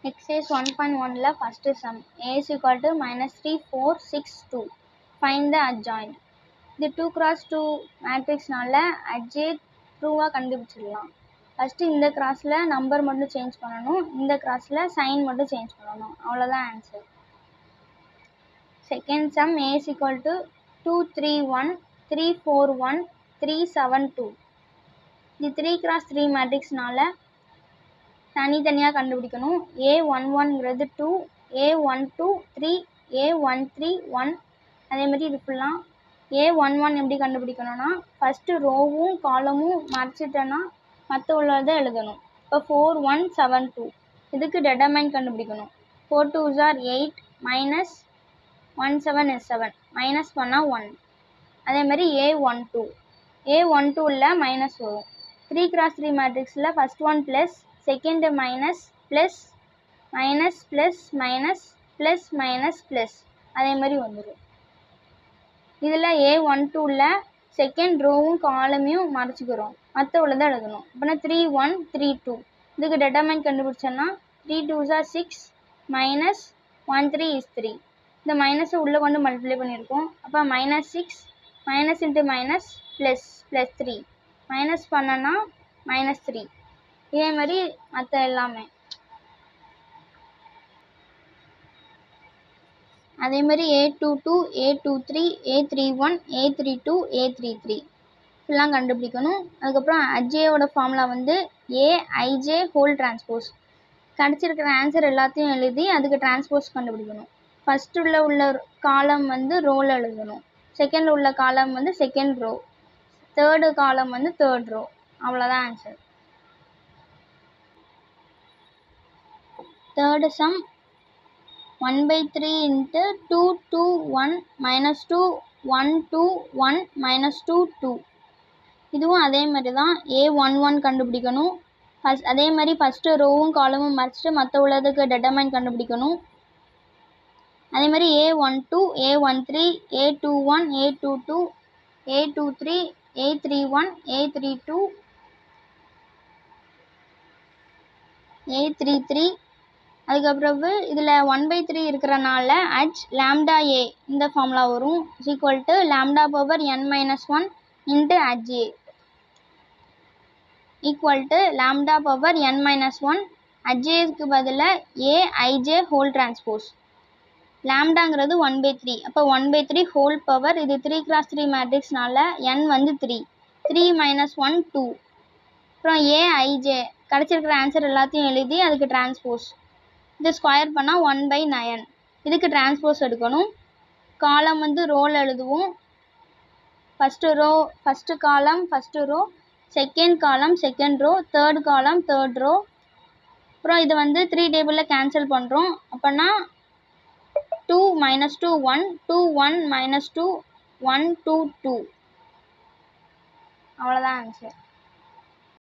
Exercise 1.1 la first sum a is equal to -3 4 6 2. Find the adjoint. The 2 cross 2 matrix நால adjoint true கண்டுபிடிச்சிடலாம். First இந்த கிராஸ்ல number மட்டும் change பண்ணனும், இந்த கிராஸ்ல sign மட்டும் சேஞ்ச் பண்ணனும். அவ்வளவுதான் answer. Second sum a is equal to 2 3 1 3 4 1 3 7 2. The 3 cross 3 matrix நால தனித்தனியா கண்டுபிடிக்கணும். a11ங்கிறது 2, a12 3, a13 1. அதே மாதிரி இது ஃபுல்லா a11 எப்படி கண்டுபிடிக்கணும்னா ஃபர்ஸ்ட் ரோவும் காலமும் மறைச்சிட்டேன்னா மற்ற உள்ளதை எழுதணும். இப்போ 4 1 7 2 இதுக்கு டெட்டர்மைன் கண்டுபிடிக்கணும். 4 2s are 8 minus 1 7 is 7 minus பண்ணா 1. அதே மாதிரி a12 ல மைனஸ் வரும். 3 cross 3 மேட்ரிக்ஸில் first one plus, second minus, plus minus plus minus plus minus plus அதே மாதிரி வந்துடும். இதில் a12ல செகண்ட் ரோவும் காலமையும் மறைச்சிக்கிறோம், மற்ற உள்ளதை எழுதணும். அப்படின்னா 3 1 3 2 இதுக்கு டெட்டர்மைன் கண்டுபிடிச்சோன்னா 3 2s are 6 மைனஸ் 1 3 is 3. இந்த மைனஸை உள்ளே கொண்டு மல்டிப்ளை பண்ணியிருக்கோம். அப்போ -6 minus into minus plus plus 3 minus பண்ணனா -3. இதே மாதிரி மற்ற எல்லாமே அதே மாதிரி a22 a23 a31 a32 a33 இதெல்லாம் கண்டுபிடிக்கணும். அதுக்கப்புறம் அஜ்ஜேயோட ஃபார்முலா வந்து aij ஹோல் டிரான்ஸ்போஸ். கிடச்சிருக்கிற ஆன்சர் எல்லாத்தையும் எழுதி அதுக்கு டிரான்ஸ்போஸ் கண்டுபிடிக்கணும். ஃபர்ஸ்ட் உள்ள காலம் வந்து ரோவில் எழுதணும், செகண்ட் உள்ள காலம் வந்து செகண்ட் ரோ, தேர்டு காலம் வந்து தேர்ட் ரோ. அவ்வளோதான் answer. Third sum 1/3 into 2 2 1 minus 2 1 2 1 minus 2 2. இதுவும் அதே மாதிரி தான் a11 கண்டுபிடிக்கணும். அதே மாதிரி ஃபர்ஸ்ட் ரோவும் காலமும் மறைச்சிட்டு மற்ற உள்ளதுக்கு டெட்டர்மைன் கண்டுபிடிக்கணும். அதே மாதிரி a12 a13 a21 a22 a23 a31 a32 a33. அதுக்கப்புறம் இதில் 1/3 இருக்கிறனால h lambda a இந்த ஃபார்முலா வரும் equal to lambda power n-1 into ha equal to lambda power n-1 haக்கு பதிலாக aij ஹோல் டிரான்ஸ்போஸ். லாம்டாங்கிறது 1/3, அப்போ 1/3 ஹோல் பவர். இது 3 cross 3 மேட்ரிக்ஸ்னால n வந்து 3 3 minus 1 2. அப்புறம் aij கிடச்சிருக்கிற ஆன்சர் எல்லாத்தையும் எழுதி அதுக்கு டிரான்ஸ்போஸ். இது ஸ்கொயர் பண்ணால் 1/9. இதுக்கு டிரான்ஸ்போஸ் எடுக்கணும். காலம் வந்து ரோவில் எழுதுவோம். First column first row, second column second row, third column third row. அப்புறம் இது வந்து 3 டேபிளில் கேன்சல் பண்ணுறோம். அப்போனா 2 minus 2 1 2 1 minus 2 1 2 2. அவ்வளோதான் ஆன்சர்.